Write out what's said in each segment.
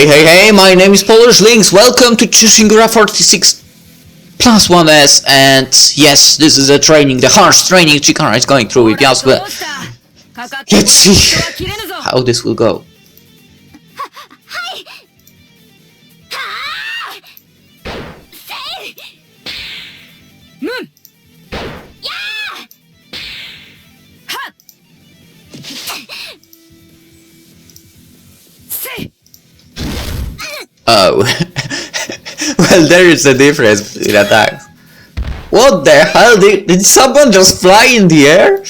Hey, my name is PolishLynx. Welcome to ChuSingura46+1 S, and yes, this is a training, the harsh training Chikara is going through with Yasuo. Let's see how this will go. Oh, well, there is a difference in attacks. What the hell? Did someone just fly in the air?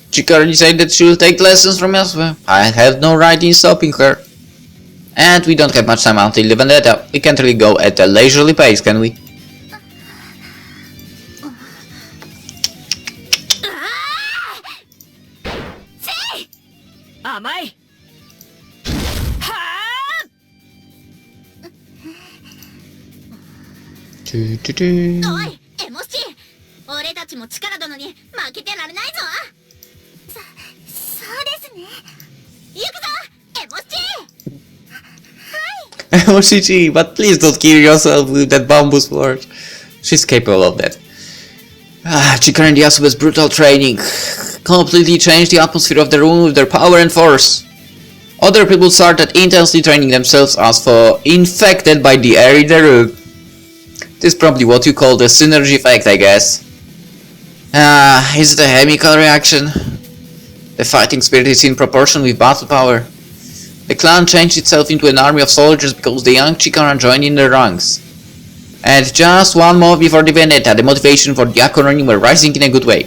Chikara decided she will take lessons from elsewhere. I have no right in stopping her. And we don't have much time until the vendetta. We can't really go at a leisurely pace, can we? Mochichi, but please don't kill yourself with that bamboo sword. She's capable of that. Chikara and Yasuo's brutal training completely changed the atmosphere of the room with their power and force. Other people started intensely training themselves as for infected by the air in the room. This is probably what you call the synergy effect, I guess. Is it a chemical reaction? The fighting spirit is in proportion with battle power. The clan changed itself into an army of soldiers because the young Chikara joined in their ranks. And just one month before the vendetta, the motivation for the Ronin were rising in a good way.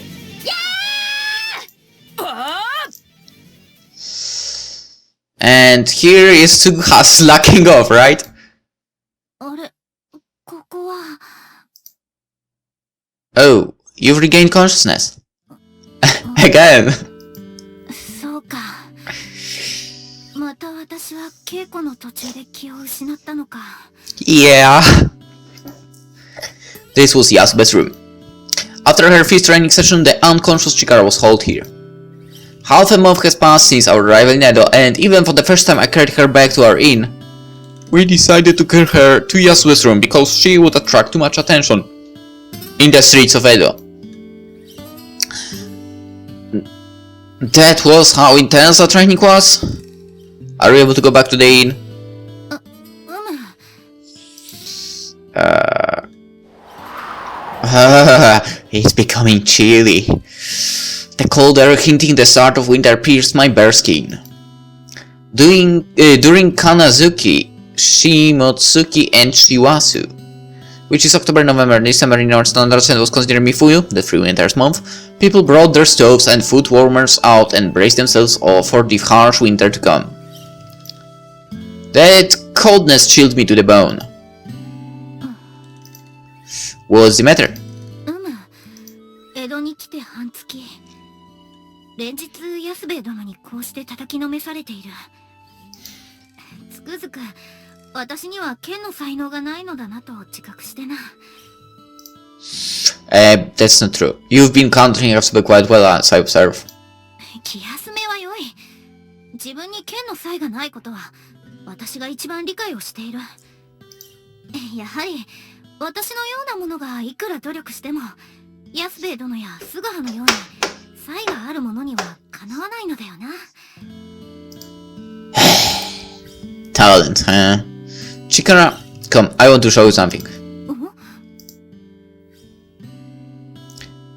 And here is Tsuha slacking off, right? Oh, you've regained consciousness. Again. Yeah. This was Yasuo's room. After her first training session, the unconscious Chikara was hauled here. Half a month has passed since our arrival in Edo, and even for the first time I carried her back to our inn. We decided to carry her to Yasuo's room because she would attract too much attention in the streets of Edo. That was how intense our training was? Are we able to go back to the inn? It's becoming chilly. The cold air hinting the start of winter pierced my bare skin. During Kanazuki, Shimotsuki and Shiwasu, which is October, November, December in our standards and was considered Mifuyu, the three winters month, people brought their stoves and food warmers out and braced themselves for the harsh winter to come. That coldness chilled me to the bone. What's the matter? That's not true. You've been countering Yasuo quite well, as I observe. Talent, huh? Chikara, come, I want to show you something.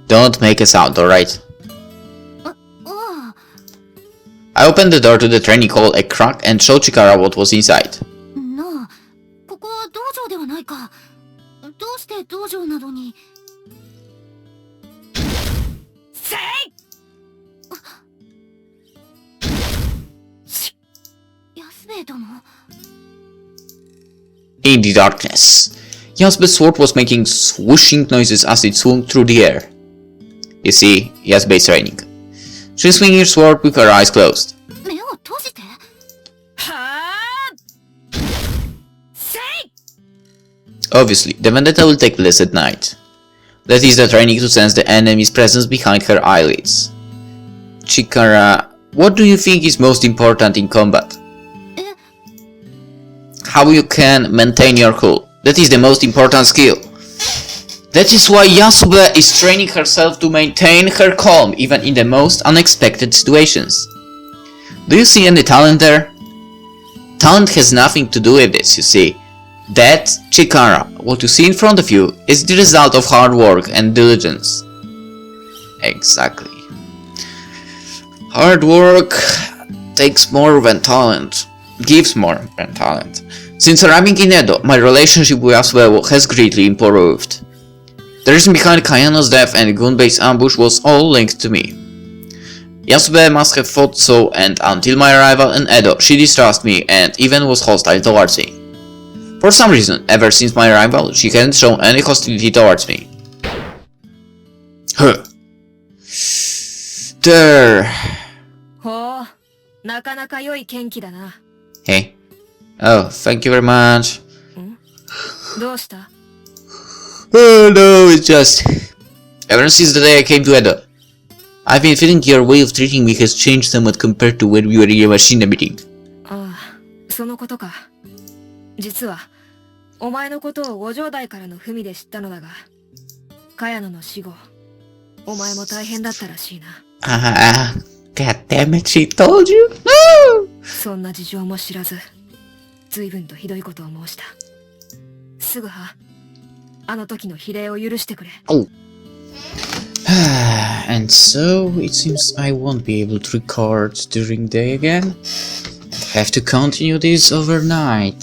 Don't make a sound, alright? I opened the door to the training hall a crack and showed Chikara what was inside. In the darkness, Yasube's sword was making swooshing noises as it swung through the air. You see, Yasube's training. She's swinging her sword with her eyes closed. Obviously, the vendetta will take place at night. That is the training to sense the enemy's presence behind her eyelids. Chikara, what do you think is most important in combat? How you can maintain your cool. That is the most important skill. That is why Yasube is training herself to maintain her calm even in the most unexpected situations. Do you see any talent there? Talent has nothing to do with this, you see. That, Chikara, what you see in front of you, is the result of hard work and diligence. Exactly. Hard work takes more than talent. Gives more than talent. Since arriving in Edo, my relationship with Yasube has greatly improved. The reason behind Kayano's death and Gunbei's ambush was all linked to me. Yasube must have thought so, and until my arrival in Edo, she distrusted me and even was hostile towards me. For some reason, ever since my arrival, she hadn't shown any hostility towards me. Huh. There. Hey. Oh, thank you very much. Oh no, it's just... Ever since the day I came to Edo, I've been feeling your way of treating me has changed somewhat compared to when we were in a machine meeting. 実はお前のことを五条代からの文で知ったのだが、茅野の死後、お前も大変だったらしいな。God damn it, she told you? No! そんな事情も知らず、随分とひどいことを申した。すぐは、あの時の非礼を許してくれ。Oh. And so, it seems I won't be able to record during the day again. Have to continue this overnight.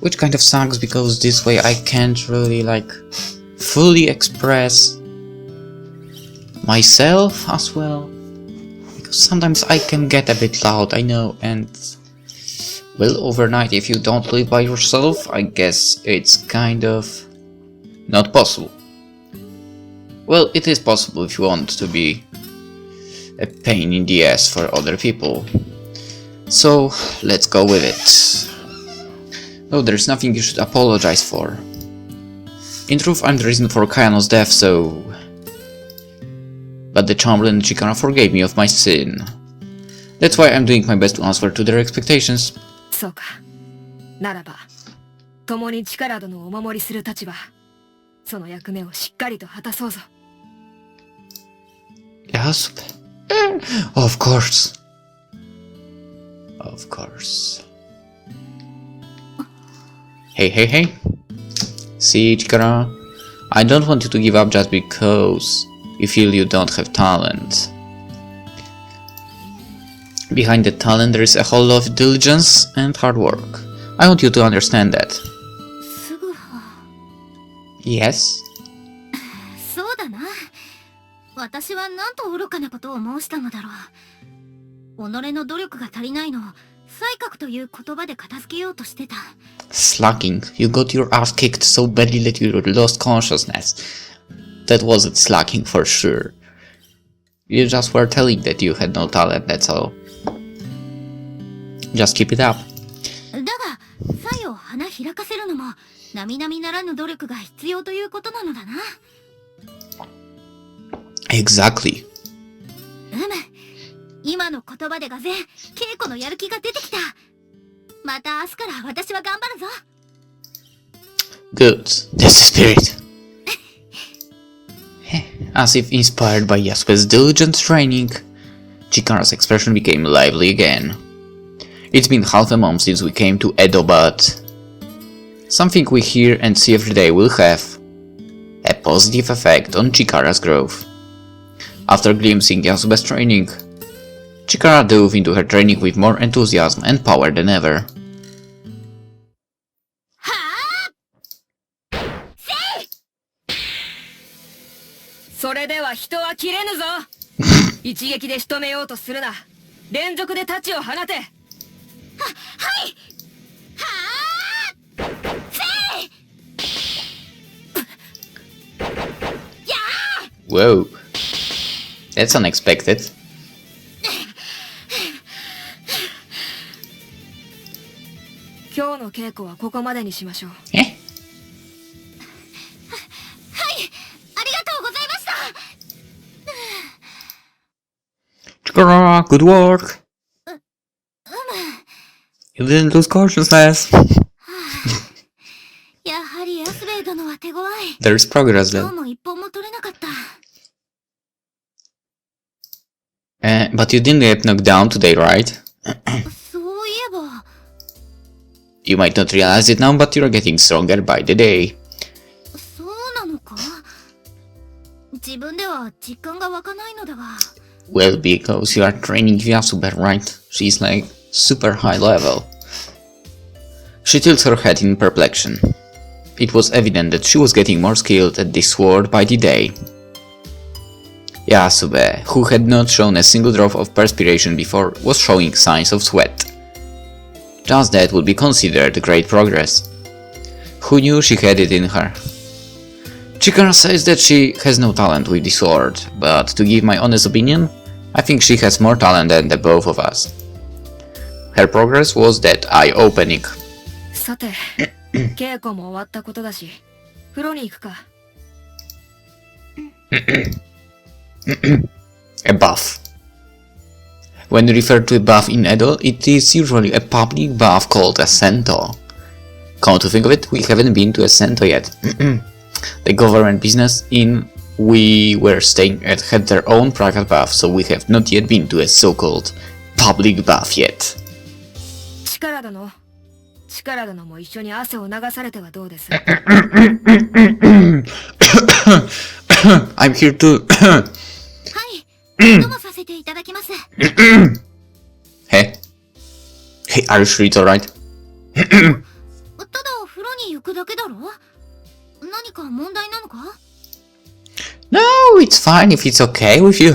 Which kind of sucks because this way I can't really fully express myself as well. Because sometimes I can get a bit loud, I know, and well, overnight if you don't live by yourself, I guess it's kind of not possible. Well, it is possible if you want to be a pain in the ass for other people. So, let's go with it. No, there's nothing you should apologize for. In truth, I'm the reason for Kayano's death, so... But the Chamberlain Chikara forgave me of my sin. That's why I'm doing my best to answer to their expectations. そうか。ならば、共に力殿をお守りする立場、その役目をしっかりと果たそうぞ。Yes? Of course. Of course. Hey. See, Chikara, I don't want you to give up just because you feel you don't have talent. Behind the talent there is a whole lot of diligence and hard work. I want you to understand that. Yes? そうだな。私はなんと愚かなことを申したのだろう。己の努力が足りないのを才覚という言葉で片付けようとしてた。Slacking. You got your ass kicked so badly that you lost consciousness. That wasn't slacking for sure. You just were telling that you had no talent, that's all. Just keep it up. だが、才を花開かせるのも並々ならぬ努力が必要ということなのだな。Exactly. 今の言葉でがぜ稽古のやる気が出てきた。また明日から私は頑張るぞ。Good. That's the spirit. As if inspired by Yasube's diligent training, Chikara's expression became lively again. It's been half a month since we came to Edo, but something we hear and see every day will have a positive effect on Chikara's growth. After glimpsing Yasube's training, Chikara dove into her training with more enthusiasm and power than ever. それでは人は切れぬぞ。一撃で仕留めようとするな。連続で太刀を放て。Whoa. That's unexpected. 今日の稽古はここまでにしましょう。え？はい、ありがとうございました。Chikara, good work. You didn't lose consciousness. やはり安兵衛殿は手強い。There's progress 今 then. 日も一本も取れなかった。But you didn't get knocked down today, right? そういえば。You might not realize it now, but you're getting stronger by the day. そうなのか？自分では実感が湧かないのだが。Well, because you are training Yasuber, right? She's like super high level. She tilts her head in perplexion. It was evident that she was getting more skilled at this sword by the day. Yasube, who had not shown a single drop of perspiration before, was showing signs of sweat. Just that would be considered great progress. Who knew she had it in her? Chikara says that she has no talent with the sword, but to give my honest opinion, I think she has more talent than the both of us. Her progress was that eye-opening. さて、稽古も終わったことだし、風呂に行くか。A bath. When referred to a bath in Edo, it is usually a public bath called a sento. Come to think of it, we haven't been to a sento yet. The government business in we were staying at had their own private bath, so we have not yet been to a so-called public bath yet. 力殿も一緒に汗を流されてはどうです？ I'm here to はい、どうもさせていただきます。Hey, are you sure it's alright? ただ風呂に行くだけだろ？何か問題なのか？ No, it's fine if it's okay with you.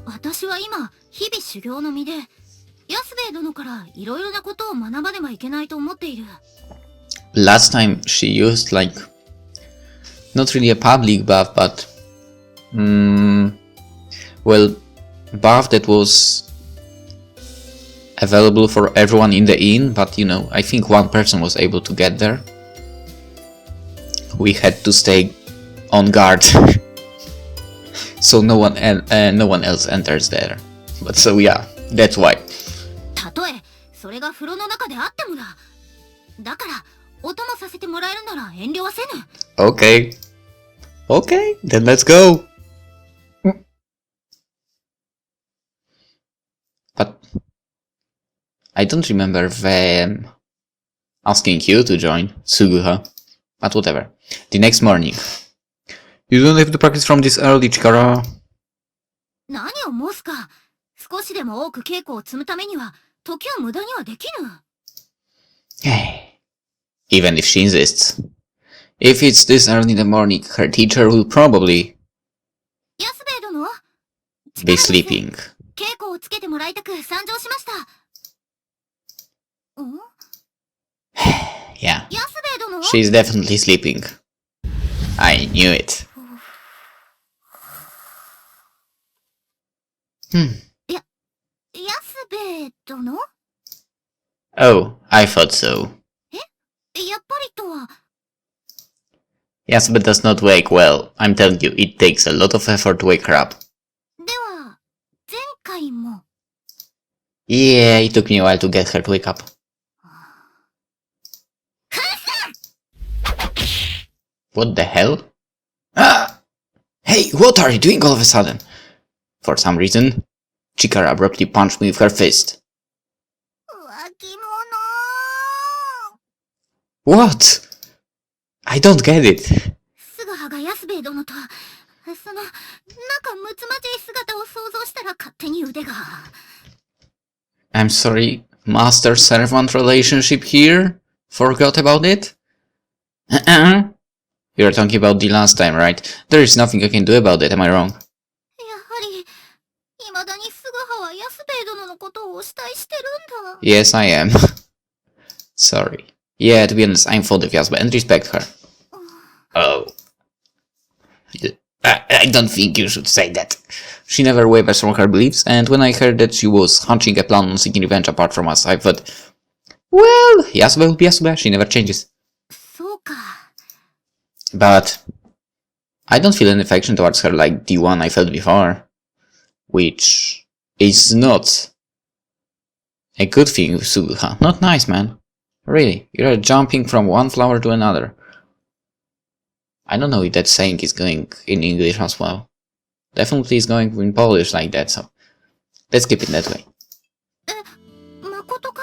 私は今、日々修行の身で、安兵衛殿からいろいろなことを学ばねばいけないと思っている。Last time she used like not really a public bath, but well, bath that was available for everyone in the inn, but you know, I think one person was able to get there. We had to stay on guard, so no one else enters there. But so yeah, that's why. たとえそれが風呂の中であってもだ。だからお供させてもらえるなら遠慮はせぬ。Okay, then let's go. But I don't remember them asking you to join, Suguha. But whatever. The next morning. You don't have to practice from this early, Chikara. 何を申すか。少しでも多く稽古を積むためには時を無駄にはできぬ。Even if she insists. If it's this early in the morning, her teacher will probably 安兵衛殿 be sleeping. 稽古をつけてもらいたく参上しました。ん？ Yeah, 安兵衛殿 she's definitely sleeping. I knew it. 安兵衛殿 Oh, I thought so. やっぱりとは。 Yes, but does not wake well. I'm telling you, it takes a lot of effort to wake her up. では、前回も。Yeah, it took me a while to get her to wake up. What the hell? Ah! Hey, what are you doing all of a sudden? For some reason, Chikara abruptly punched me with her fist. 浮気者 What? I don't get it. すぐはが安兵衛殿と、その、仲睦まじい姿を想像したら勝手に腕が。I'm sorry, master-servant relationship here? Forgot about it? You're talking about the last time, right? There is nothing I can do about it, am I wrong? やはり、未だにすぐはは安兵衛殿のことをお慕いしてるんだ。Yes, I am. Sorry. Yeah, to be honest, I'm fond of Yasuba and respect her. Oh. I don't think you should say that. She never wavers from her beliefs, and when I heard that she was hunching a plan on seeking revenge apart from us, I thought, well, Yasuba will be Yasuba, she never changes. そうか。 But I don't feel any affection towards her like the one I felt before, which is not a good thing with Suguha. Not nice, man. Really, you're jumping from one flower to another. I don't know if that saying is going in English as well. Definitely is going in Polish like that, so let's keep it that way. 誠か?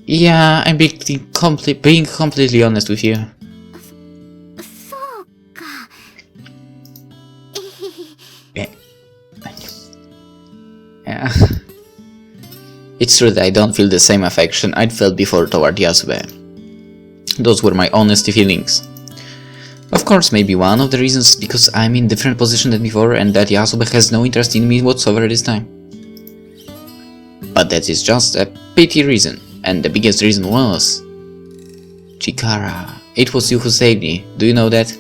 Yeah, I'm being completely honest with you. そうか。 Yeah. It's true that I don't feel the same affection I'd felt before toward Yasube. Those were my honest feelings. Of course, maybe one of the reasons because I'm in different position than before and that Yasube has no interest in me whatsoever this time. But that is just a petty reason, and the biggest reason was... Chikara, it was you who saved me, do you know that?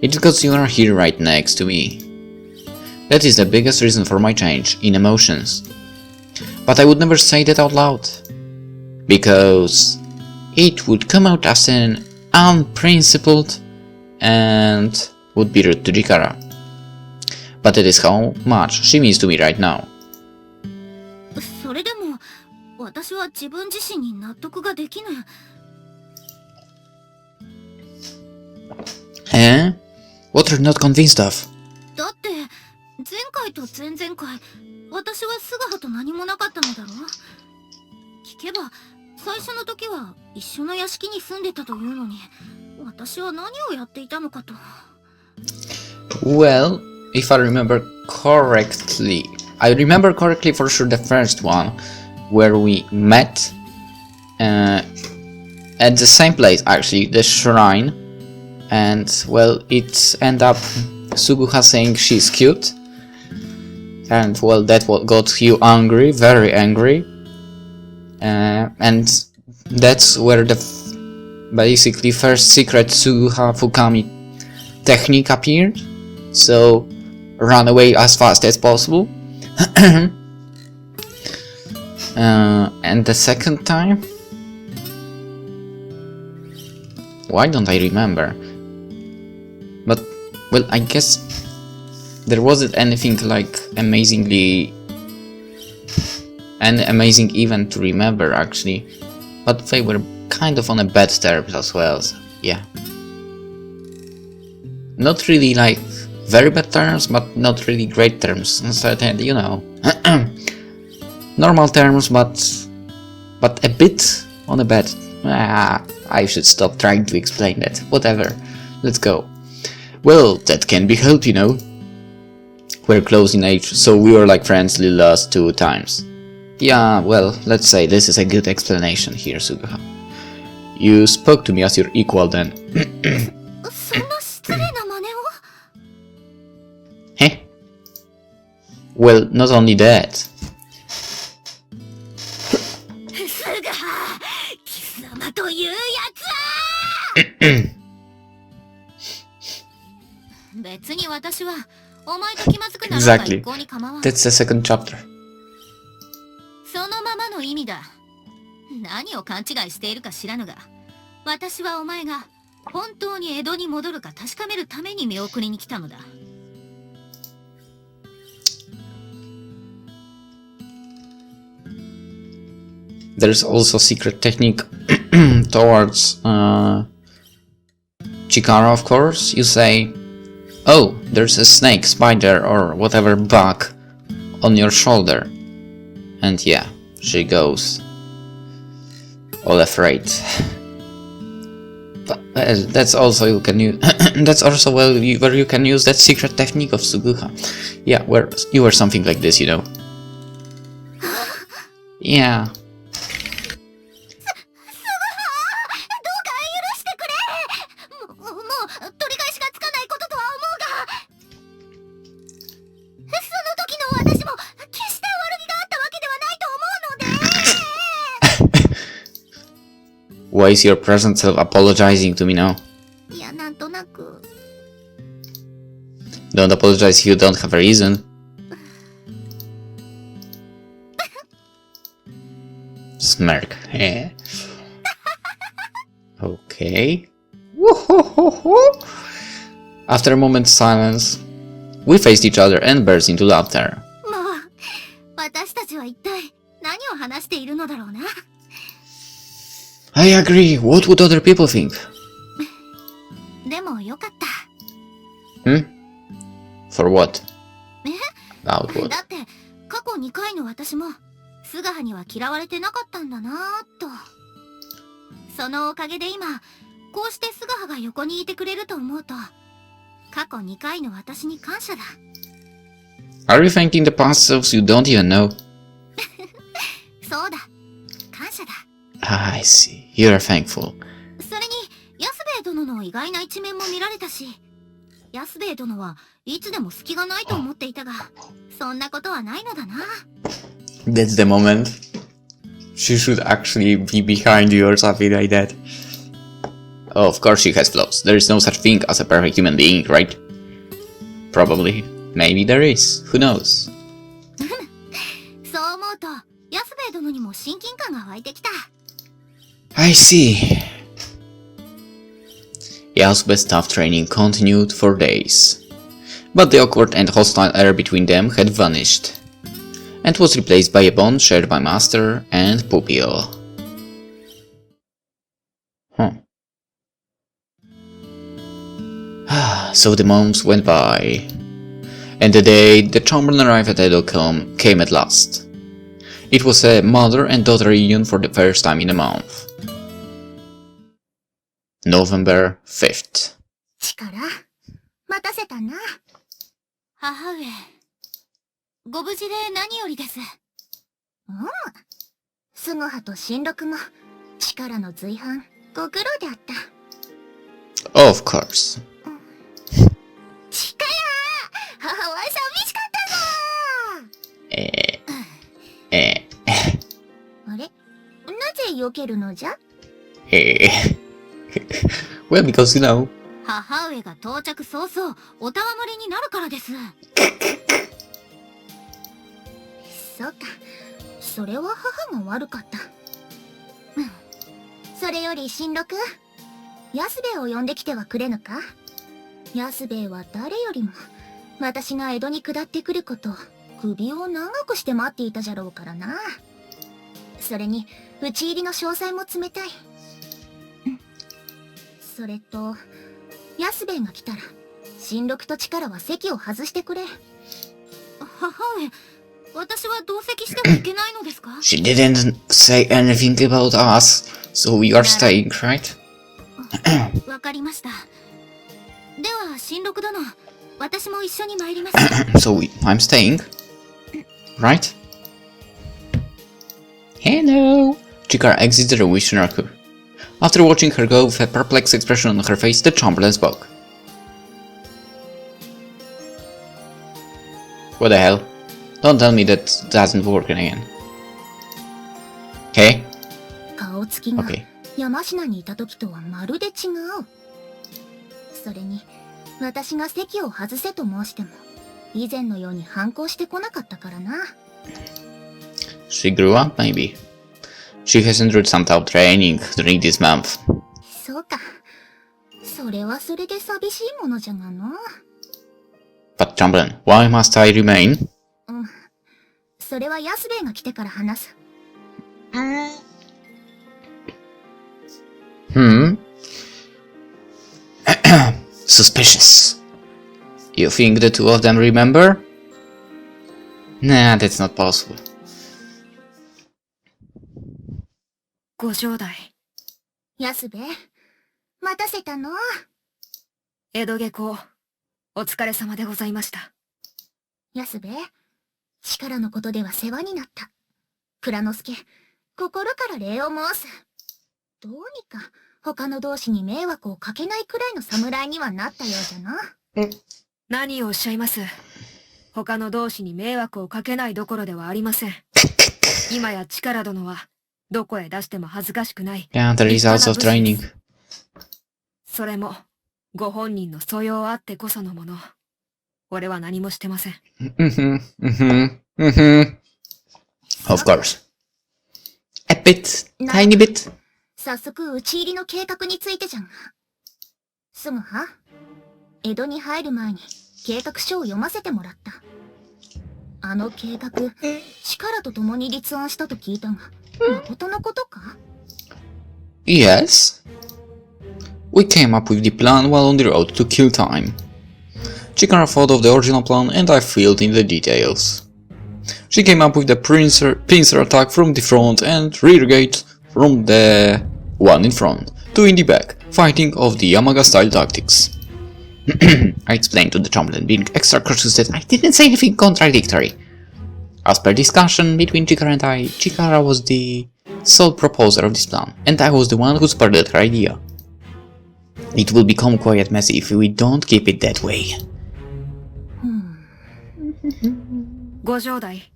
It's because you are here right next to me. That is the biggest reason for my change in emotions. But I would never say that out loud. Because it would come out as an unprincipled and would be rude to Chikara. But that is how much she means to me right now. それでも、私は自分自身に納得ができぬ。 Eh? What are you not convinced of? だって、前回と前々回、私はスガハと何もなかったのだろう。聞けば、最初の時は一緒の屋敷に住んでたというのに、私は何をやっていたのかと。Well, if I remember correctly, for sure the first one, where we met at the same place, actually, the shrine, and well, it ended up Suguha saying she's cute, and well, that what got you angry, very angry, and that's where the basically first secret Suguha Fukami technique appeared, so run away as fast as possible. And the second time? Why don't I remember? But, well, I guess there wasn't anything like an amazing event to remember actually, but they were kind of on a bad terms as well, so yeah. Not really like very bad terms, but not really great terms, instead, you know. Normal terms, but a bit on a bad. I should stop trying to explain that. Whatever. Let's go. Well, that can be helped, you know. We're close in age, so we were like friends the last 2 times. Yeah, well, let's say this is a good explanation here, Suguha. You spoke to me as your equal then. Eh? Well, not only that. Exactly. That's the second chapter. そのままの意味だ。何を勘違いしているか知らぬが、私はお前が本当に江戸に戻るか確かめるために見送りに来たのだ。There's also secret technique towards Chikara, of course. You say, oh, there's a snake, spider, or whatever bug on your shoulder. And yeah, she goes all afraid. But that's also you can use. That's also where you can use that secret technique of Suguha. Yeah, where you were something like this, you know. Yeah. Why is your present self apologizing to me now? いや、なんとなく。Don't apologize if you don't have a reason. Smirk. Eh. Okay. After a moment's silence, we faced each other and burst into laughter. もう、私たちは一体何を話しているのだろうな。I agree. What would other people think? でもよかった。For what? え About what? だって、過去2回の私も、素顔には嫌われてなかったんだなぁと。そのおかげで今、こうして素顔が横にいてくれると思うと、過去2回の私に感謝だ。Are you thanking the past selves you don't even know? そうだ。感謝だ。I see. You're thankful. それに、安兵衛殿の意外な一面も見られたし、安兵衛殿はいつでも隙がないと思っていたが、そんなことはないのだな。That's the moment. She should actually be behind you or something like that. Oh, of course she has flaws. There is no such thing as a perfect human being, right? Probably. Maybe there is. Who knows? そう思うと、安兵衛殿にも親近感が湧いてきた。I see. Yasube's tough training continued for days. But the awkward and hostile air between them had vanished, and was replaced by a bond shared by master and pupil. So the months went by, and the day the Chamberlain arrived at Edo came at last. It was a mother and daughter reunion for the first time in a month. November 5th. 力、待たせたな。母上、ご無事で何よりです。スゴハと新六も、力の随伴、ご苦労であった。Of course. 力、母は寂しかったぞ。あれ、なぜ避けるのじゃWell, because you know. 母上が到着早々、お戯れになるからです。そうか、それは母が悪かった。それより新六、安兵衛を呼んできてはくれぬか。安兵衛は誰よりも、私が江戸に下ってくること、首を長くして待っていたじゃろうからな。それに、討ち入りの詳細も冷たい。それと、安兵衛が来たら、新六と力は席を外してくれ。母上、私は同席してはいけないのですか？ She didn't say anything about us, so you are staying, right? わかりました。では、新六殿、私も一緒に参ります。So I'm staying, right? Hello! Chikara exited the Wishnarku. After watching her go with a perplexed expression on her face, the Chamberlain spoke. What the hell? Don't tell me that doesn't work again. Okay? 顔つきが Okay. 山科にいた時とはまるで違う。それに、私が席を外せと申しても、以前のように反抗してこなかったからな。She grew up, maybe. She has endured some tough training during this month. そうか。それはそれで寂しいものじゃがな。But Chamberlain, why must I remain? それは安兵衛が来てから話す。Suspicious. You think the two of them remember? Nah, that's not possible. ご城代。安兵衛、待たせたの？江戸下校、お疲れ様でございました。安兵衛、力のことでは世話になった。蔵之介、心から礼を申す。どうにか他の同志に迷惑をかけないくらいの侍にはなったようじゃな。何をおっしゃいます。他の同志に迷惑をかけないどころではありません。今や力殿はどこへ出しても恥ずかしくない。 Yeah, the results of training. それもご本人の素養あってこそのもの。俺は何もしてません。Of course. A bit, tiny bit. 早速討ち入りの計画についてじゃん。すぐは江戸に入る前に計画書を読ませてもらった。あの計画、力と共に立案したと聞いたが、誠のことか？ Yes. We came up with the plan while on the road to kill time. Chikara thought of the original plan and I filled in the details. She came up with the pincer attack from the front and rear gate from the one in front, two in the back, fighting of the Yamaga style tactics. I explained to the chaplain, being extra cautious that I didn't say anything contradictory. As per discussion between Chikara and I, Chikara was the sole proposer of this plan, and I was the one who spurred her idea. It will become quite messy if we don't keep it that way. ご城代、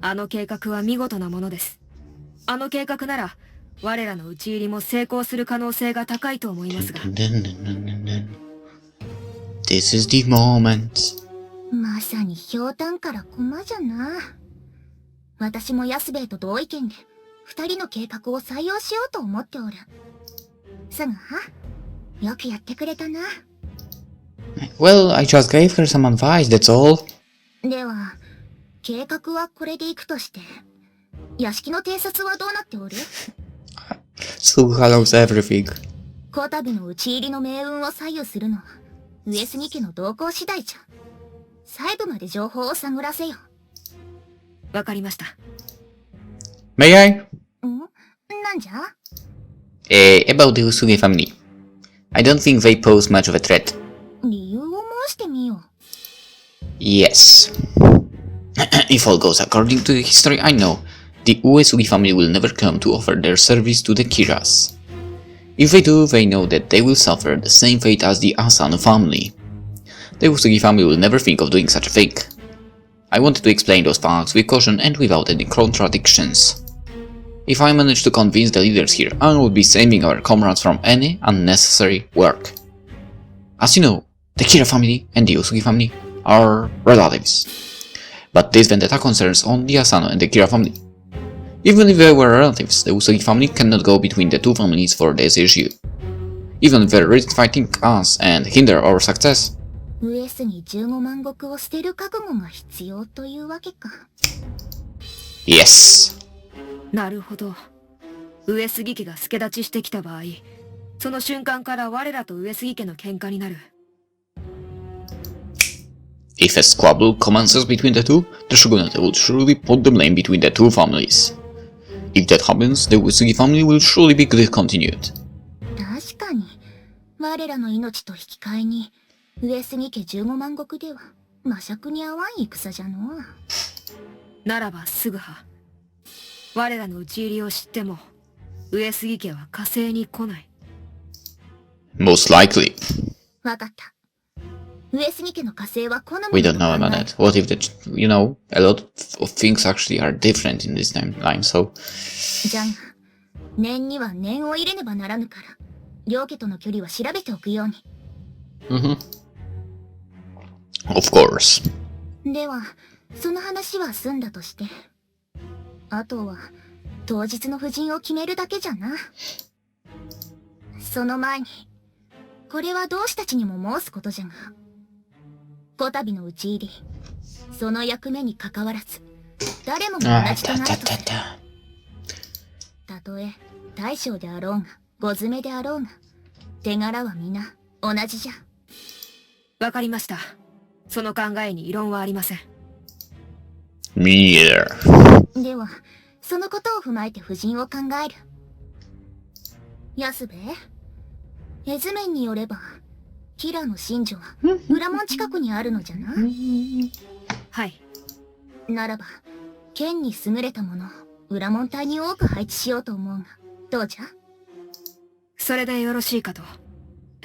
あの計画は見事なものです。あの計画なら我らの討ち入りも成功する可能性が高いと思いますが。This is the moment. まさにひょうたんから駒じゃな。私も安兵衛と同意見で二人の計画を採用しようと思っておる。すぐはよくやってくれたな。Well, I just gave her some advice, that's all. では、計画はこれでいくとして、屋敷の偵察はどうなっておる？ Suha knows everything. こたびの討ち入りの命運を左右するのは、上杉家の動向次第じゃ。細部まで情報を探らせよ。わかりました。May I? なんじゃ？About the Usugi family. I don't think they pose much of a threat. 理由を申してみよう。Yes. If all goes according to the history I know, the Uesugi family will never come to offer their service to the Kiras. If they do, they know that they will suffer the same fate as the Asano family. The Uesugi family will never think of doing such a thing. I wanted to explain those facts with caution and without any contradictions. If I manage to convince the leaders here, I will be saving our comrades from any unnecessary work. As you know, the Kira family and the Uesugi family are relatives. But this vendetta concerns only Asano and the Kira family. Even if they were relatives, the Usugi family cannot go between the two families for this issue. Even if they risk fighting us and hinder our success. 上杉15万石を捨てる覚悟が必要というわけか。Yes. なるほど。上杉家が助立ちしてきた場合、その瞬間から我らと上杉家の喧嘩になる。If a squabble commences between the two, the shogunate will surely put the blame between the two families. If that happens, the Uesugi family will surely be discontinued. 確かに、我らの命と引き換えに、上杉家15万石では、魔尺に合わん戦じゃの。ならばすぐは。我らの討ち入りを知っても、上杉家は火星に来ない。Most likely. わかった。上杉家の火星は好み We don't know about that. What if a lot of things actually are different in this timeline, so... じゃん、念には念を入れねばならぬから、両家との距離は調べておくように。Of course. では、その話は済んだとして。あとは、当日の布陣を決めるだけじゃな。その前に、これは同志たちにも申すことじゃが、こたびの討ち入り、その役目に関わらず、誰もが同じとなるとする。たとえ、大将であろうが、ご詰めであろうが、手柄は皆、同じじゃ。わかりました。その考えに異論はありません。Me either. では、そのことを踏まえて布陣を考える。安兵衛、絵図面によれば、キラの寝所は裏門近くにあるのじゃな。はい。ならば、剣に優れたものを裏門隊に多く配置しようと思うが、どうじゃ？それでよろしいかと。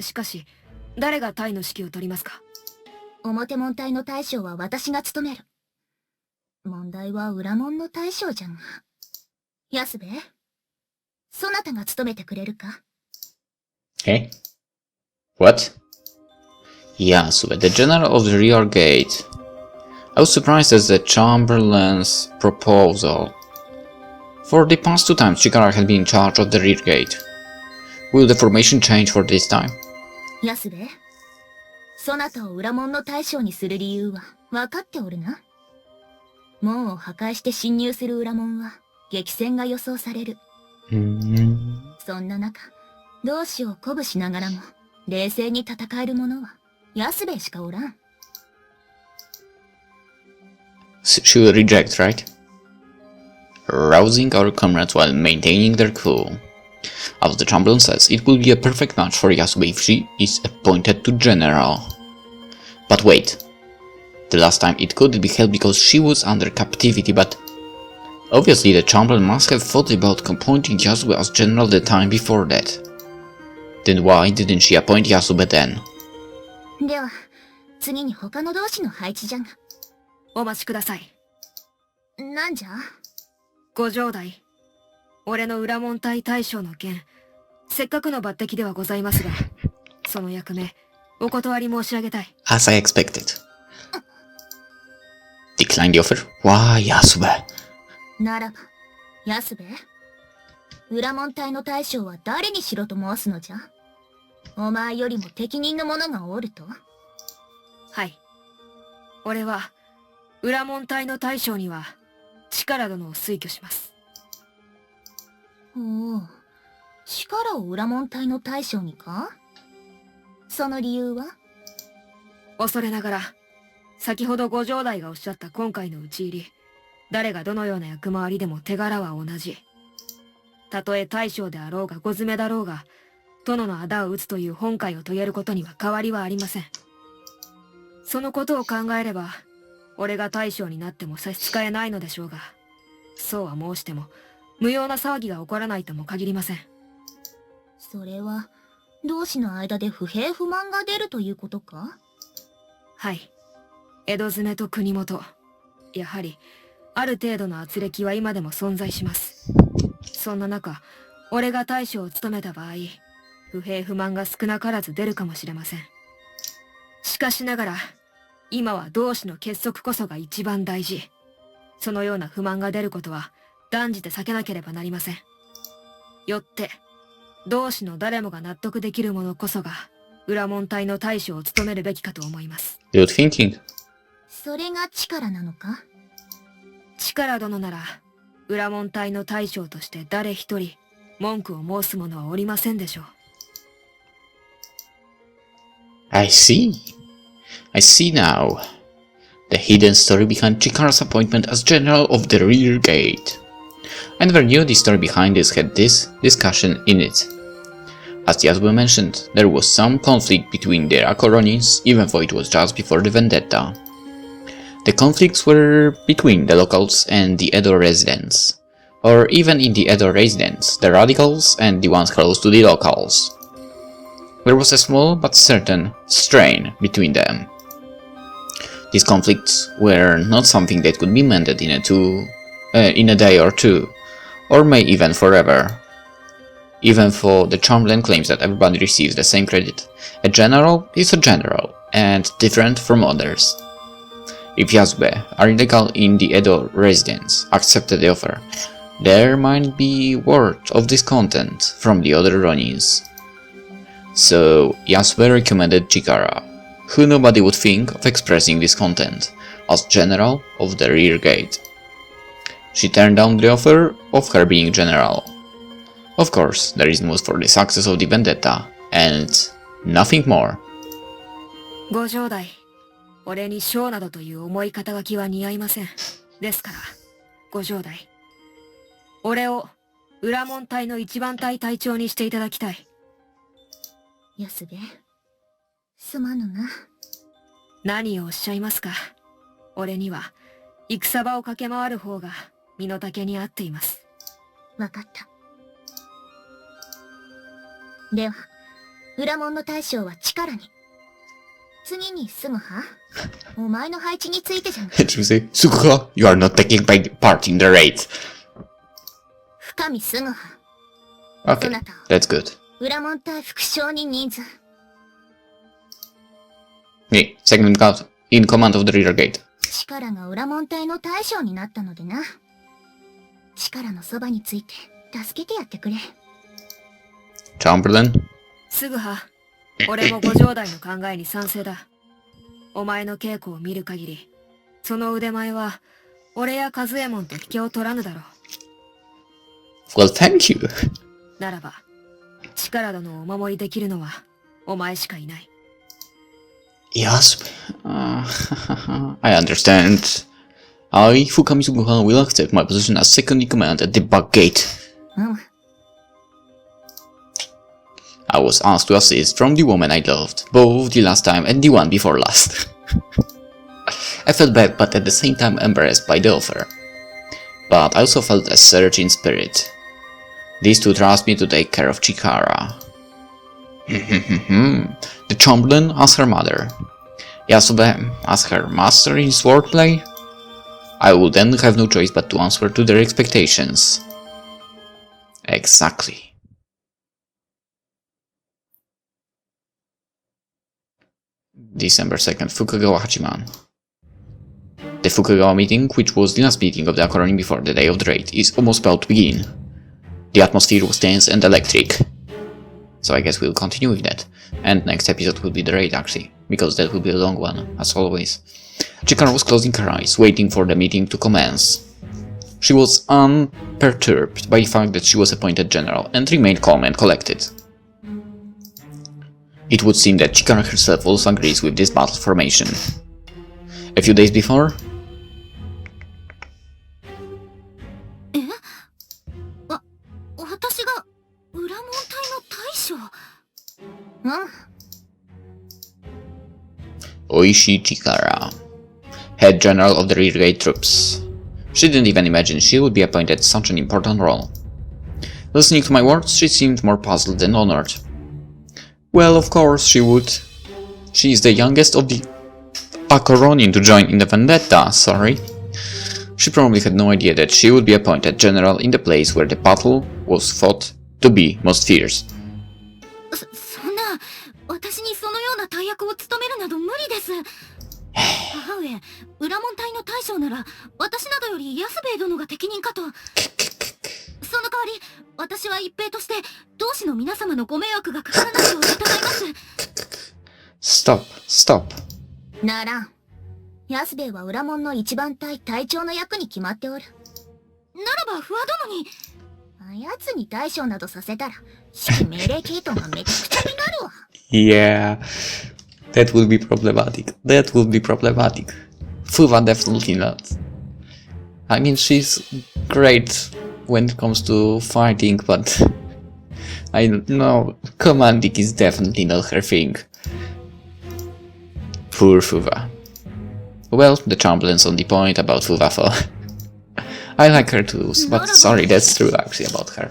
しかし、誰が隊の指揮を取りますか？表門隊の大将は私が務める。問題は裏門の大将じゃが。安兵衛、そなたが務めてくれるか？ Okay. What? Yasube, the general of the rear gate. I was surprised at the Chamberlain's proposal. For the past 2 times, Chikara had been in charge of the rear gate. Will the formation change for this time? 安部、そなたを裏門の大将にする理由は分かっておるな。門を破壊して侵入する裏門は激戦が予想される。そんな中、同志を鼓舞しながらも冷静に戦える者は安部しかおらん。She will reject, right? Rousing our comrades while maintaining their cool. As the Chamberlain says, it will be a perfect match for Yasube if she is appointed to general. But wait. The last time it couldn't be held because she was under captivity, but obviously the Chamberlain must have thought about appointing Yasube as general the time before that. Then why didn't she appoint Yasube then? では、次に他の同志の配置じゃが。お待ちください。なんじゃ？ご城代。俺の裏門隊大将の件、せっかくの抜擢ではございますが、その役目、お断り申し上げたい。As I expected. Decline the offer? Why, Yasube? ならば、安部、裏門隊の大将は誰にしろと申すのじゃ？お前よりも適任の者がおると？はい。俺は、裏門隊の大将には、力殿を推挙します。おお、力を裏門隊の大将にか？その理由は？恐れながら、先ほどご城代がおっしゃった今回の討ち入り、誰がどのような役回りでも手柄は同じ。たとえ大将であろうがご詰めだろうが、殿の仇を討つという本懐を遂げることには変わりはありません。そのことを考えれば、俺が大将になっても差し支えないのでしょうが、そうは申しても、無用な騒ぎが起こらないとも限りません。それは、同志の間で不平不満が出るということか？はい。江戸詰めと国元、やはり、ある程度の圧力は今でも存在します。そんな中、俺が大将を務めた場合、不平不満が少なからず出るかもしれません。しかしながら、今は同志の結束こそが一番大事。そのような不満が出ることは、断じて避けなければなりません。よって、同志の誰もが納得できる者こそが、裏門隊の大将を務めるべきかと思います。Good thinking. それが力なのか？力殿なら、裏門隊の大将として誰一人、文句を申す者はおりませんでしょう。I see. I see now. The hidden story behind Chikara's appointment as general of the rear gate. I never knew the story behind this had this discussion in it. As Yasube mentioned, there was some conflict between the Ronins, even though it was just before the vendetta. The conflicts were between the locals and the Edo residents, or even in the Edo residents, the radicals and the ones close to the locals. There was a small but certain strain between them. These conflicts were not something that could be mended in a day or two, or may even forever. Even though the Chamberlain claims that everybody receives the same credit, a general is a general, and different from others. If Yasube, a radical in the Edo residence, accepted the offer, there might be word of discontent from the other Ronins. So Yasube recommended Chikara, who nobody would think of expressing discontent, as general of the rear gate. She turned down the offer of her being general. Of course, the reason was for the success of the vendetta, and nothing more. ご城代、俺に将などという重い肩書きは似合いません。ですから、ご城代、俺を裏門隊の一番隊隊長にしていただきたい。安部、すまぬな。何をおっしゃいますか。俺には、戦場を駆け回る方が身の丈に合っています。わかった。では、裏門の大将は力に。次にすぐはお前の配置についてじゃな。Sugura, you are not taking part in the raid. 深見すぐは Okay, that's good. 裏門隊副将に人数。Me, second in command of the rear gate. 力が裏門隊の大将になったのでな。力のそばについて助けてやってくれ。Chamberlain? すぐは、俺も五条代の考えに賛成だ。お前の稽古を見る限り、その腕前は、俺や和右衛門と引けを取らぬだろう。Well, thank you. ならば、力殿をお守りできるのは、お前しかいない。Yes, I understand. I, Fukami Suguha, will accept my position as second in command at the back gate. I was asked to assist from the woman I loved, both the last time and the one before last. I felt bad, but at the same time embarrassed by the offer. But I also felt a surge in spirit. These two trust me to take care of Chikara. The Chamberlain asked her mother. Yasube asked her master in swordplay. I would then have no choice but to answer to their expectations. Exactly. December 2nd, Fukagawa Hachiman. The Fukagawa meeting, which was the last meeting of the Ronin before the day of the raid, is almost about to begin. The atmosphere was tense and electric. So I guess we'll continue with that. And next episode will be the raid actually, because that will be a long one, as always. Chikara was closing her eyes, waiting for the meeting to commence. She was unperturbed by the fact that she was appointed general, and remained calm and collected. It would seem that Chikara herself also agrees with this battle formation. A few days before... Oishi Chikara, head general of the rearguard troops. She didn't even imagine she would be appointed such an important role. Listening to my words, she seemed more puzzled than honored. Well, of course she would. She is the youngest of the Ronin to join in the vendetta, sorry. She probably had no idea that she would be appointed general in the place where the battle was thought to be most fierce. そんな、私にそのような大役を務めるなど無理です。母上、裏門隊の大将なら、私などより安兵衛殿が適任かと。その代わり、私は一兵として、同志の皆様のご迷惑がかからないよう疑います。Stop. ならん。安兵衛は裏門の一番隊隊長の役に決まっておる。ならば、不破殿に。奴に大将などさせたら、指揮命令系統がめちゃくちゃになるわ。Yeah, that will be problematic. Fuva definitely not. I mean, she's great when it comes to fighting, but I know commanding is definitely not her thing. Poor Fuva. Well, the Chamberlain's on the point about Fuva, so I like her too, but sorry, that's true actually about her.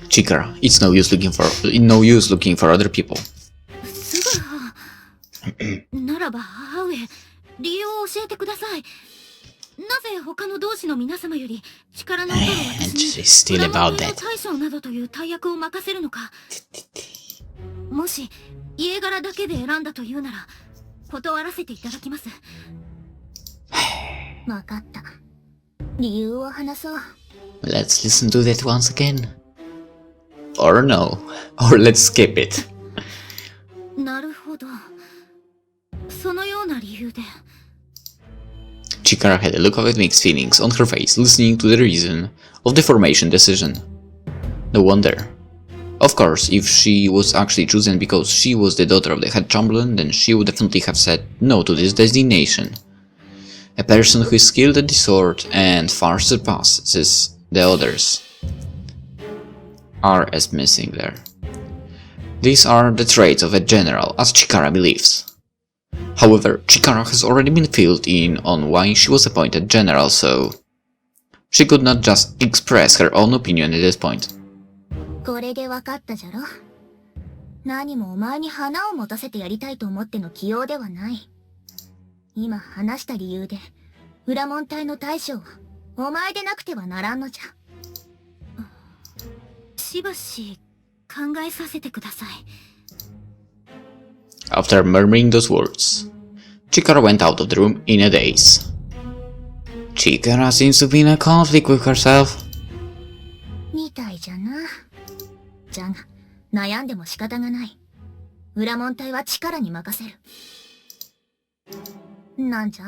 Chikara, it's no use looking for other people. ならば母上、理由を教えてください。なぜ他の同志の皆様より力の劣る私に裏門隊の大将などという大役を任せるのか。もし家柄だけで選んだというなら断らせていただきます。わかった。理由を話そう。Let's listen to that once again. Or no. Or let's skip it. なるほど。そのような理由で。Chikara had a look of mixed feelings on her face, listening to the reason of the formation decision. No wonder. Of course, if she was actually chosen because she was the daughter of the head chamberlain, then she would definitely have said no to this designation. A person who is skilled at the sword and far surpasses the others are as missing there. These are the traits of a general, as Chikara believes. However, Chikara has already been filled in on why she was appointed general, so she could not just express her own opinion at this point. これで分かったじゃろ。何もお前に花を持たせてやりたいと思っての起用ではない。今話した理由で、裏門隊の大将はお前でなくてはならんのじゃ。しばし考えさせてください。After murmuring those words, Chikara went out of the room in a daze. Chikara seems to be in a conflict with herself. みたいじゃな。じゃが、悩んでも仕方がない。裏門隊は力に任せる。なんじゃ？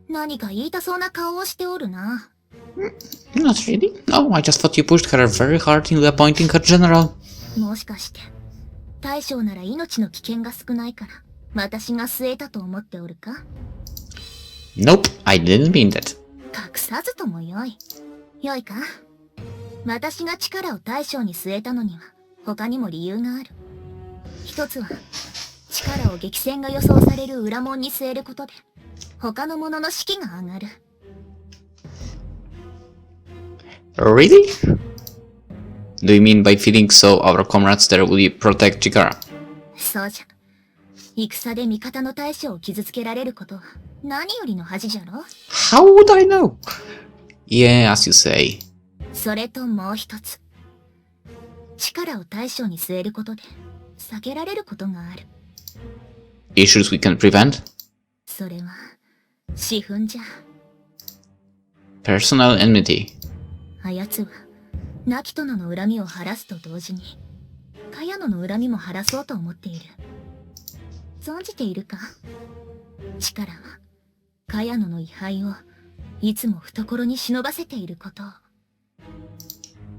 何か言いたそうな顔をしておるな。Not really. No, I just thought you pushed her very hard in appointing her general. もしかして、大将なら命の危険が少ないから、私が据えたと思っておるか？ Nope, I didn't mean that. 隠さずともよい。よいか？私が力を大将に据えたのには、他にも理由がある。一つは、力を激戦が予想される裏門に据えることで、他の者の士気が上がる。Really? Do you mean by feeling so our comrades there will protect Chikara? そうじゃ。戦で味方の大将を傷つけられることは何よりの恥じゃろ？ How would I know? Yeah, as you say. それともう一つ。力を大将に据えることで避けられることがある。Issues we can prevent? それは、私憤じゃ。Personal enmity. あやつは、亡き殿の恨みを晴らすと同時に、茅野の恨みも晴らそうと思っている。存じているか？力は、茅野の位牌を、いつも懐に忍ばせていることを。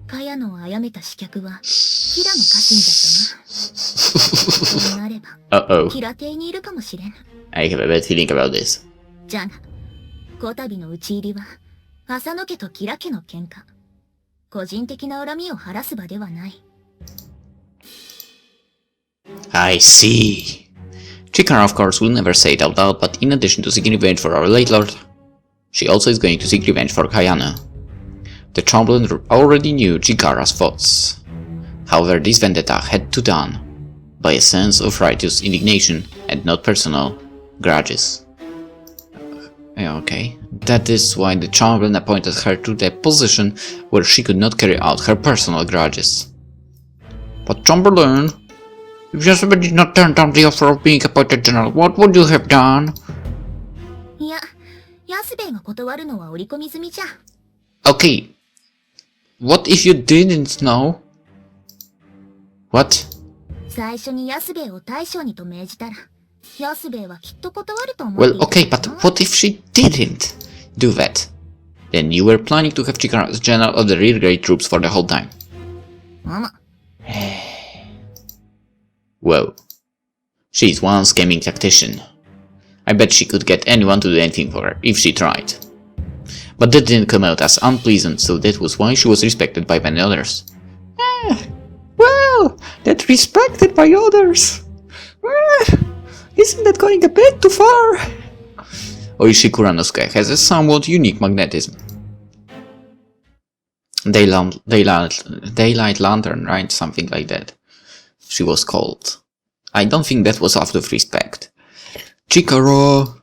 茅野を殺めた刺客は、平野家臣だったな。そうなれば、平邸にいるかもしれぬ。I have a bad feeling about this. じゃが、こたびの討ち入りは、浅野家と吉良家の喧嘩。個人的な恨みを晴らす場ではない。I see. Chikara, of course, will never say it out loud, but in addition to seeking revenge for our late lord, she also is going to seek revenge for Kayana. The Chamberlain already knew Chikara's thoughts. However, this vendetta had to be done by a sense of righteous indignation and not personal grudges. Okay, that is why the Chamberlain appointed her to the position where she could not carry out her personal grudges. But Chamberlain, if Yasuba did not turn down the offer of being appointed general, what would you have done? いや、安兵衛が断るのは織り込み済みじゃ。Okay, what if you didn't know? What? 最初に安兵衛を大将にと命じたら、安兵衛はきっと断ると思う。Well, okay, but what if she didn't do that? Then you were planning to have Chikara as general of the rear guard troops for the whole time. ママ。Whoa. She's one scheming tactician. I bet she could get anyone to do anything for her, if she tried. But that didn't come out as unpleasant, so that was why she was respected by many others. Well, that respected by others. Isn't that going a bit too far? Oishi Kuranosuke has a somewhat unique magnetism. Daylight Lantern, right? Something like that. She was called. I don't think that was out of respect. Chikara!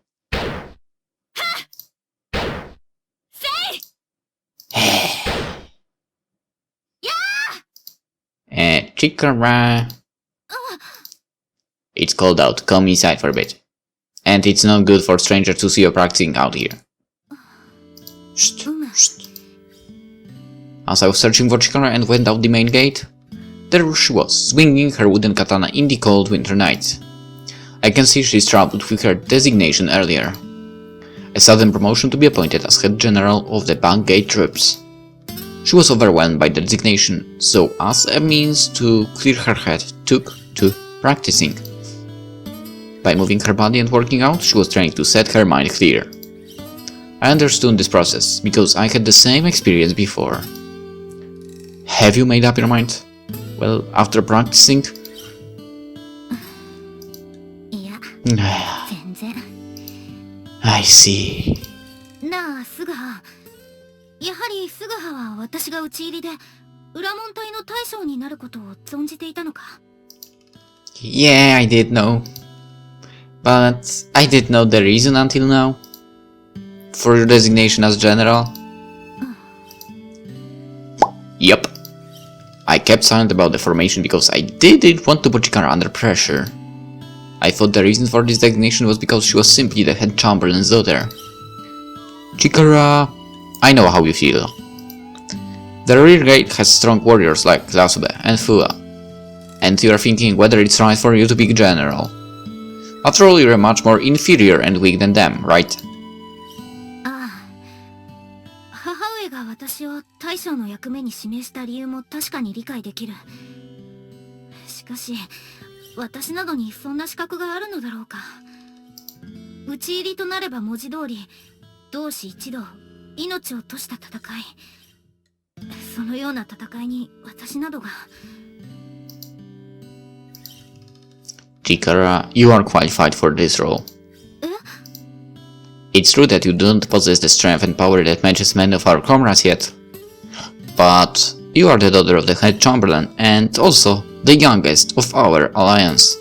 Chikara! It's cold out, come inside for a bit. And it's not good for strangers to see you practicing out here. Shh, shh. As I was searching for Chikara and went out the main gate, there she was, swinging her wooden katana in the cold winter night. I can see she's troubled with her designation earlier. A sudden promotion to be appointed as head general of the bank gate troops. She was overwhelmed by the designation, so as a means to clear her head, took to practicing. By moving her body and working out, she was trying to set her mind clear. I understood this process, because I had the same experience before. Have you made up your mind? Well, after practicing? いや、全然。I see. なあ、スガハ。やはりスガハは私が討ち入りで、裏門隊の大将になることを存じていたのか？ Yeah, I did know. But I didn't know the reason until now. For your designation as general. Yep. I kept silent about the formation because I didn't want to put Chikara under pressure. I thought the reason for this designation was because she was simply the head chamberlain's daughter. Chikara, I know how you feel. The rearguard has strong warriors like Yasube and Fua, and you are thinking whether it's right for you to be general. After all, you're much more inferior and weak than them, right? ああ、母上が私を大将の役目に指名した理由も確かに理解できる。しかし、私などにそんな資格があるのだろうか。討ち入りとなれば文字通り、同志一同、命を賭した戦い。そのような戦いに私などが。Chikara, you are qualified for this role. It's true that you don't possess the strength and power that matches many of our comrades yet. But you are the daughter of the head chamberlain and also the youngest of our alliance.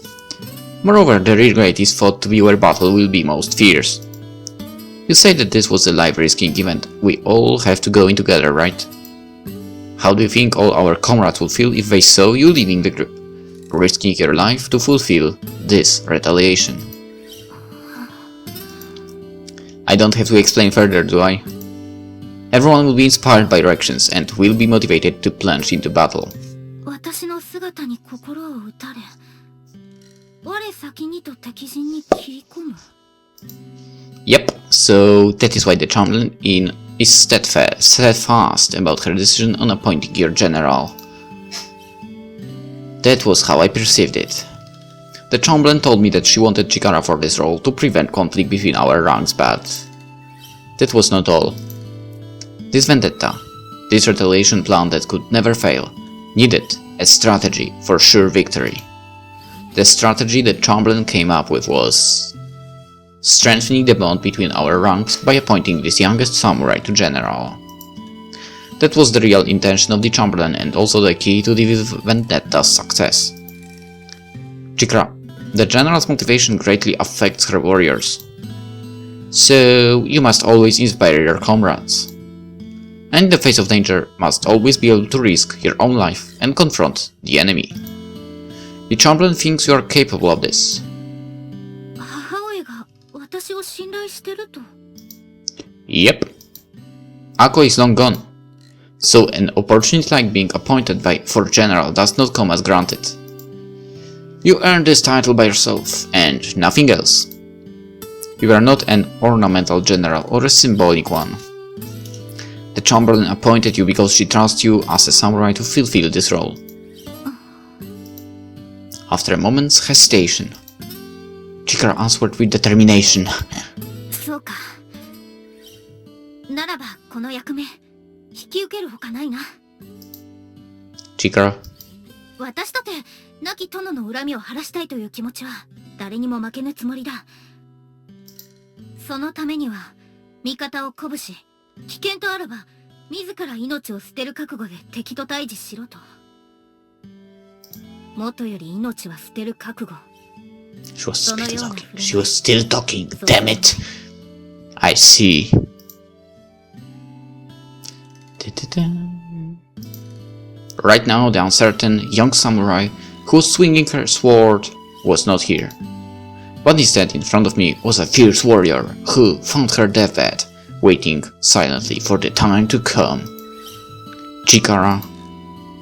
Moreover, the rearguard is thought to be where battle will be most fierce. You say that this was a life-risking event. We all have to go in together, right? How do you think all our comrades would feel if they saw you leaving the group, risking your life to fulfill this retaliation? I don't have to explain further, do I? Everyone will be inspired by your actions and will be motivated to plunge into battle. 私の姿に心を打たれ、我先にと敵陣に切り込む。Yep, so that is why the chamberlain is steadfast about her decision on appointing your general. That was how I perceived it. The chamberlain told me that she wanted Chikara for this role to prevent conflict between our ranks, but that was not all. This vendetta, this retaliation plan that could never fail, needed a strategy for sure victory. The strategy that Chamberlain came up with was strengthening the bond between our ranks by appointing this youngest samurai to general. That was the real intention of the Chamberlain and also the key to the vendetta's success. Chikara, the general's motivation greatly affects her warriors, so you must always inspire your comrades. And in the face of danger, must always be able to risk your own life and confront the enemy. The Chamberlain thinks you are capable of this. 母上が私を信頼してると。Yep. Ako is long gone, so an opportunity like being appointed for general does not come as granted. You earned this title by yourself, and nothing else. You are not an ornamental general or a symbolic one. The Chamberlain appointed you because she trusts you as a samurai to fulfill this role. After a moment's hesitation, Chikara answered with determination. そうか。ならばこの役目引き受けるほかないな。Chikara, 私とて亡き殿の恨みを晴らしたいという気持ちは誰にも負けぬつもりだ。そのためには味方を鼓舞し、危険とあらば自ら命を捨てる覚悟で敵と対峙しろと。もとより命は捨てる覚悟。 she was still talking. She was still talking. Damn it. I see. Right now, the uncertain young samurai who was swinging her sword was not here. But instead, in front of me was a fierce warrior who found her deathbed, waiting silently for the time to come. Chikara.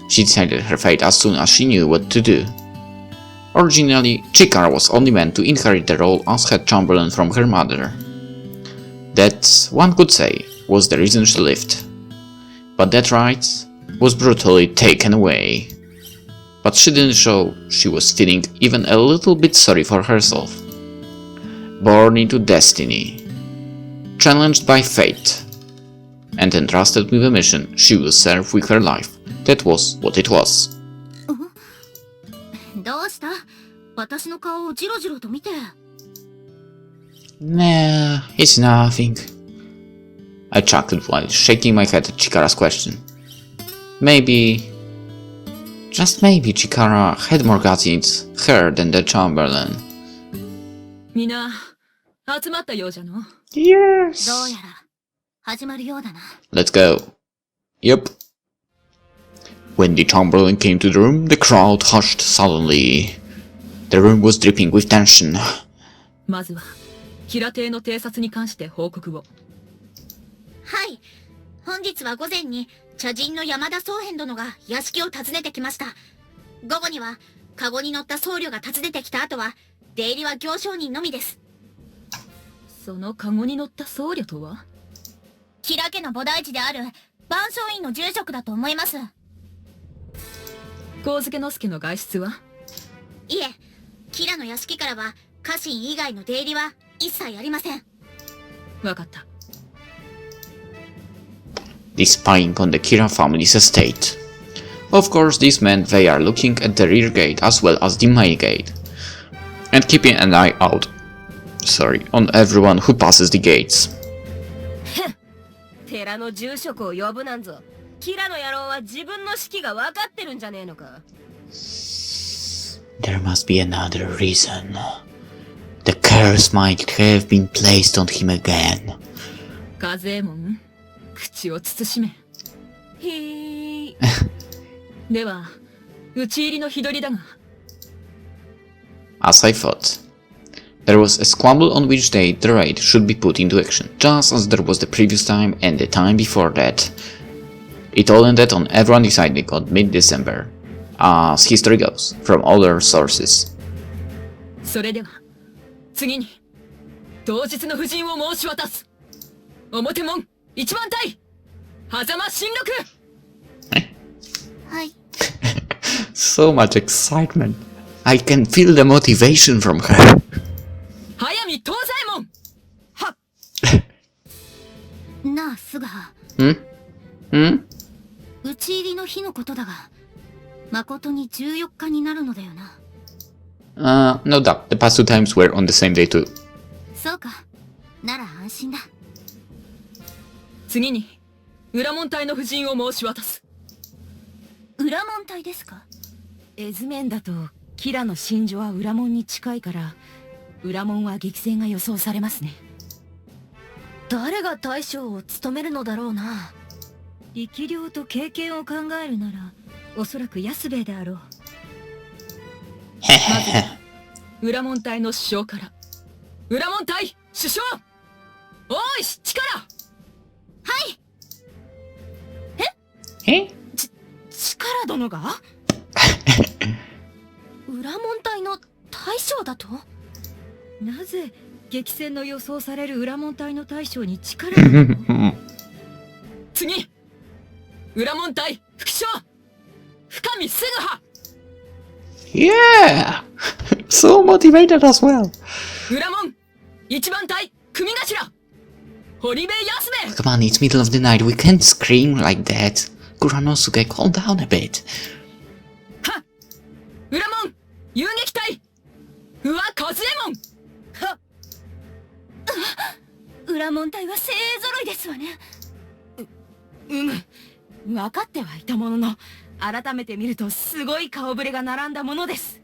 She decided her fate as soon as she knew what to do. Originally, Chikara was only meant to inherit the role as head chamberlain from her mother. That, one could say, was the reason she lived. But that right was brutally taken away. But she didn't show she was feeling even a little bit sorry for herself. Born into destiny, challenged by fate, and entrusted with a mission she will serve with her life. That was what it was. どうした？私の顔をジロジロと見て。Nah, it's nothing. I chuckled while shaking my head at Chikara's question. Maybe, just maybe Chikara had more guts in her than the Chamberlain. みんな集まったようじゃの。Yes. どうやら始まるようだな。 Let's go. Yup. When the Chamberlain came to the room, the crowd hushed suddenly. The room was dripping with tension. まずは平邸の偵察に関して報告を。はい。本日は午前に茶人の山田宗辺殿が屋敷を訪ねてきました。午後にはカゴに乗った僧侶が訪ねてきた後は出入りは行商人のみです。そのカゴに乗った僧侶とは？吉良家の菩提寺である万象院の住職だと思います。上野介の外出は？いえ、吉良の屋敷からは家臣以外の出入りは一切ありません。わかった。The spying on the Kira family's estate. Of course, this meant they are looking at the rear gate as well as the main gate, and keeping an eye out, on everyone who passes the gates. 寺の住職を呼ぶなんぞ。キラの野郎は自分の指揮が分かってるんじゃねえのか。There must be another reason. The curse might have been placed on him again. 和右衛門、口を慎め。へー。では、討ち入りの日取りだが。As I thought. There was a squabble on which day the raid should be put into action, just as there was the previous time and the time before that. It all ended on everyone deciding on mid-December, as history goes, from other sources. それでは、次に、当日の布陣を申し渡す。表門、一番隊、狭間新六。はい。So much excitement. I can feel the motivation from her. 早見東左衛門。はっ。なあ、菅葉。討ち入りの日のことだが、誠に14日になるのだよな。No doubt. The past two times were on the same day too. そうか。なら安心だ。次に、裏門隊の布陣を申し渡す。裏門隊ですか？絵図面だと、キラの真珠は裏門に近いから、裏門は激戦が予想されますね。誰が大将を務めるのだろうな。力量と経験を考えるなら、おそらく安兵衛であろう。まず、裏門隊の首相から。裏門隊首相、大石力。はい。力殿が裏門隊の大将だと？なぜ激戦の予想される裏門隊の大将に力が次、裏門隊副将、深見すぐは。Yeah! So motivated as well. 裏門一番隊組頭、堀部安兵衛。 Come on, it's middle of the night. We can't scream like that. Kuranosuke, calm down a bit. は、裏門遊撃隊、宇和和右衛門。は、裏門隊は精鋭揃いですわね。分かってはいたものの、改めて見るとすごい顔ぶれが並んだものです。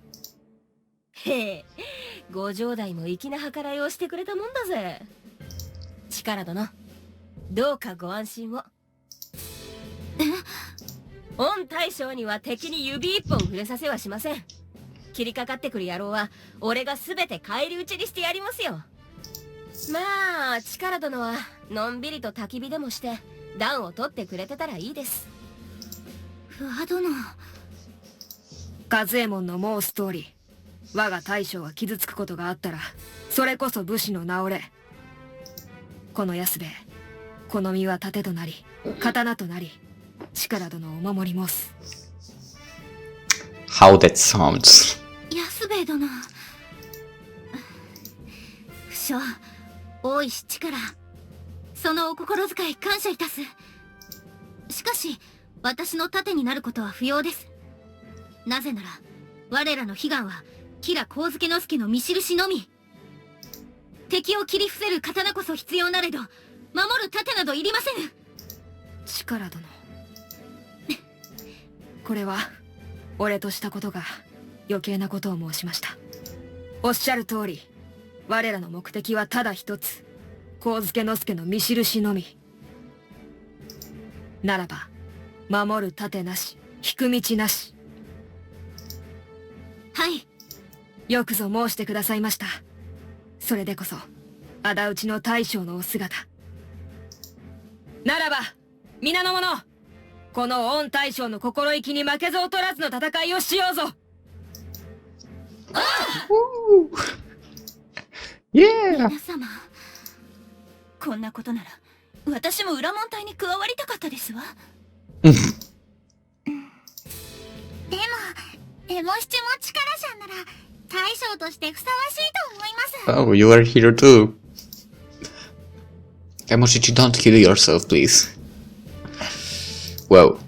へえ、ご城代も粋な計らいをしてくれたもんだぜ。力殿、どうかご安心を。御大将には敵に指一本触れさせはしません。切りかかってくる野郎は俺が全て返り討ちにしてやりますよ。まあ力殿はのんびりと焚き火でもして暖を取ってくれてたらいいです。不破殿。和右衛門の申す通り、我が大将が傷つくことがあったらそれこそ武士の名折れ。この安兵衛、この身は盾となり刀となり力殿をお守り申す。 How that sounds. 安兵衛殿。不将、大石力。そのお心遣い感謝いたす。しかし、私の盾になることは不要です。なぜなら、我らの悲願は、吉良上野介の見印のみ。敵を切り伏せる刀こそ必要なれど、守る盾などいりませぬ。力殿。これは、俺としたことが余計なことを申しました。おっしゃる通り、我らの目的はただ一つ、上野介の見印のみ。ならば、守る盾なし、聞く道なし。はい。よくぞ申してくださいました。それでこそ仇討ちの大将のお姿。ならば皆の者、この御大将の心意気に負けず劣らずの戦いをしようぞ。皆様、こんなことなら私も裏門隊に加わりたかったですわ。でもエモシチもチカラさんなら大将としてふさわしいと思います。Oh, you are here too. Emoshichi, don't kill yourself, please. Well,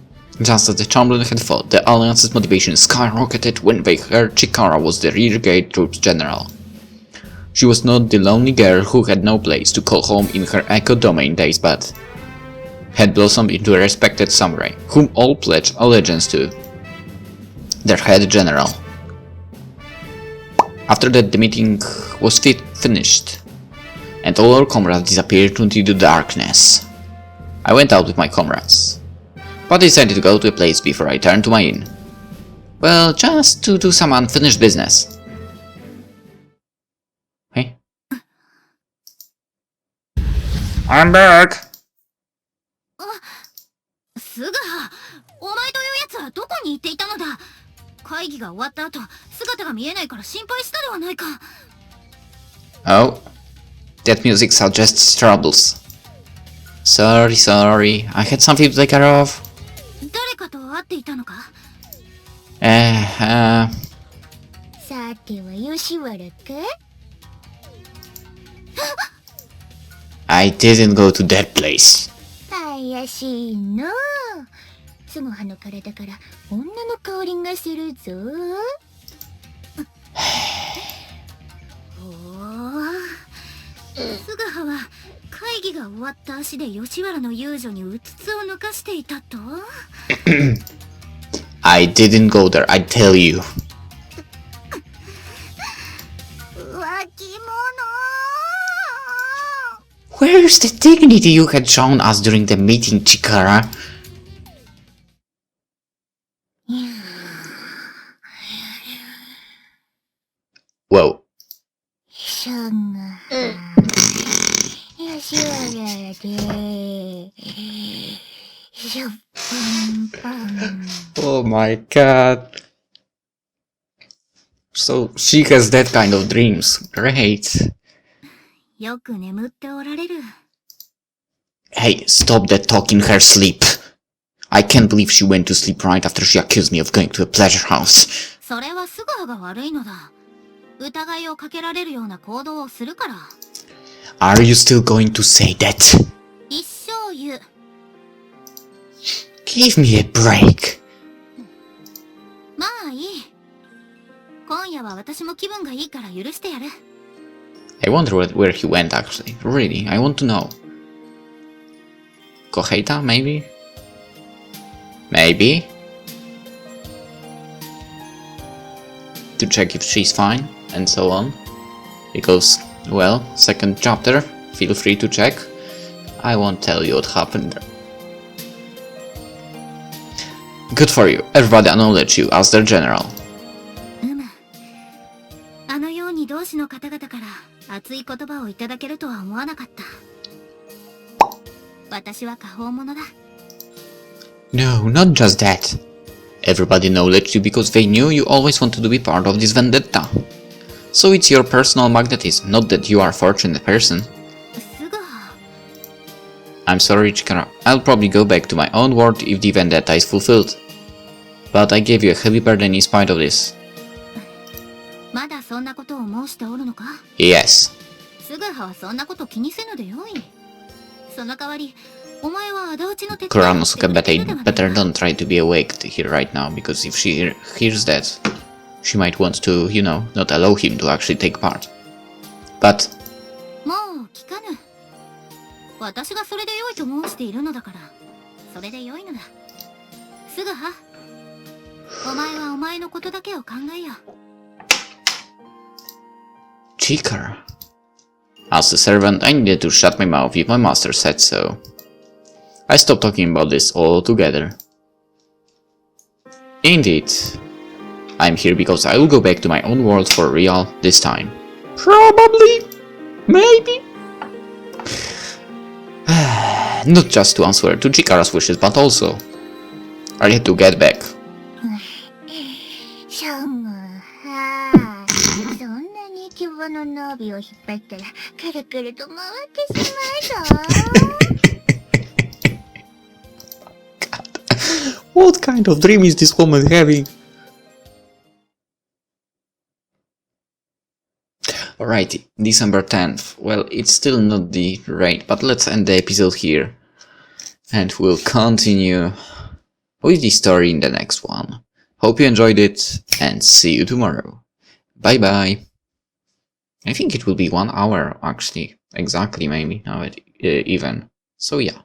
just as the Chamberlain had thought, the Alliance's motivation skyrocketed when they heard Chikara was the rearguard troops general. She was not the lonely girl who had no place to call home in her Echo Domain days, but had blossomed into a respected samurai, whom all pledged allegiance to, their head general. After that, the meeting was finished, and all our comrades disappeared into the darkness. I went out with my comrades, but decided to go to a place before I turned to my inn. Well, just to do some unfinished business. Hey? I'm back! すぐは、お前というやつはどこに行っていたのだ。会議が終わった後、姿が見えないから心配したではないか。Oh, that music suggests troubles. Sorry, I had something to take care of. 誰かと会っていたのか。さては吉原か。I didn't go to that place. 怪しいの。すぐはの体から女の香りがするぞ。すぐはは会議が終わった足で吉原の遊女にうつつを抜かしていたと。I didn't go there, I tell you. 浮気者。 Where's the dignity you had shown us during the meeting, Chikara? Whoa. Oh my god. So she has that kind of dreams. Great. よく眠っておられる。 Hey, stop that talk in her sleep. I can't believe she went to sleep right after she accused me of going to a pleasure house. それは素顔が悪いのだ。疑いをかけられるような行動をするから。Are you still going to say that? 一生言う。Give me a break. まあいい。今夜は私も気分がいいから許してやる。I wonder where he went actually. Really, I want to know. Koheita, maybe? Maybe? To check if she's fine, and so on. Because, well, second chapter, feel free to check. I won't tell you what happened there. Good for you, everybody acknowledge you as their general. あのように同志の方々から熱い言葉をいただけるとは思わなかった。私は果報者だ。No, not just that. Everybody acknowledged you because they knew you always wanted to be part of this vendetta. So it's your personal magnetism, not that you are a fortunate person. すぐは。I'm sorry, Chikara. I'll probably go back to my own world if the vendetta is fulfilled. But I gave you a heavy burden in spite of this. まだそんなことを申しておるのか？ Yes. すぐははそんなこと気にせぬでよい。その代わり、お前は仇討ちの手伝いをしてくれているではないか。 Better don't try to be awake here right now, because if she hears that, she might want to, you know, not allow him to actually take part. But... もう聞かぬ。私がそれでよいと申しているのだから、それでよいのだ。すぐは、お前はお前のことだけを考えよ。Chikara. As a servant, I needed to shut my mouth if my master said so. I stopped talking about this altogether. Indeed. I'm here because I will go back to my own world for real this time. Probably. Maybe. Not just to answer to Chikara's wishes, but also I had to get back. シャムはそんなに希望のナビを引っ張ったらくるくると回ってしまうぞ。What kind of dream is this woman having? Alrighty, December 10th. Well, it's still not the rate, but let's end the episode here. And we'll continue with the story in the next one. Hope you enjoyed it, and see you tomorrow. Bye bye. I think it will be 1 hour, actually. Exactly, maybe, now even. So yeah.